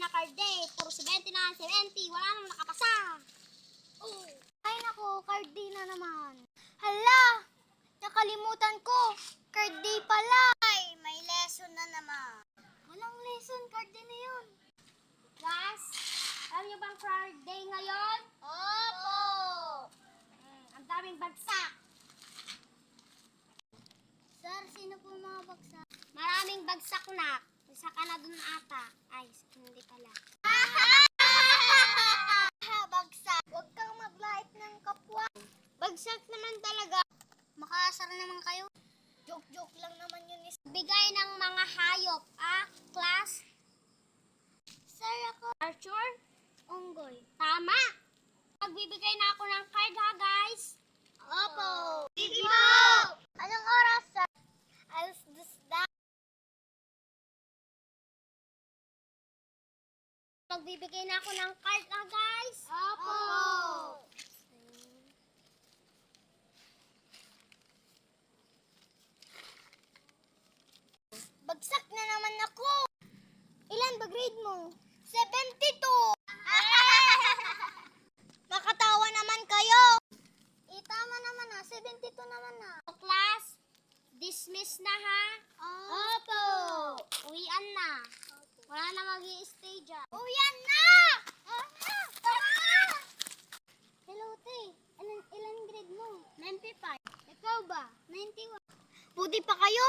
na card day. Puro 70 na, 70. Wala naman nakapasa. Oh. Ay nako, card day na naman. Hala! Nakalimutan ko. Card day pala. Ay, may lesson na naman. Walang lesson, card day na yun. Class, alam niyo bang card day ngayon? Opo! Ang daming bagsak. Sir, sino po mga bagsak? Maraming bagsak na. Isa ka na dun ata. Ay, hindi pala. Bagsak. Huwag kang maglait ng kapwa. Bagsak naman talaga. Makaasar naman kayo. Joke-joke lang naman yun. Bigay ng mga hayop, class? Sir, ako. Arthur? Onggoy. Tama! Magbibigay na ako ng card ha, guys? Opo! Sige po! Anong oras, sir? Alas 2. Magbibigay na ako ng card ha, guys? Opo! Bagsak na naman ako! Ilan ba grade mo? 72! Makatawa naman kayo! Tama naman 72 naman Class, dismiss na ha? Opo! Uwian na. Wala na mag-i-stay dyan. Uwian na! Hello, te. Ilan grade mo? 95. Ikaw ba? 91. Buti pa kayo?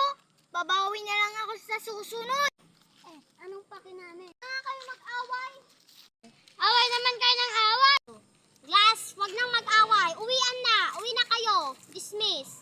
Babawi na lang ako sa susunod. Anong pakinami? Kayo mag-away. Away naman kayo ng away. Glass, wag nang mag-away. Uwian na. Uwi na kayo. Dismiss.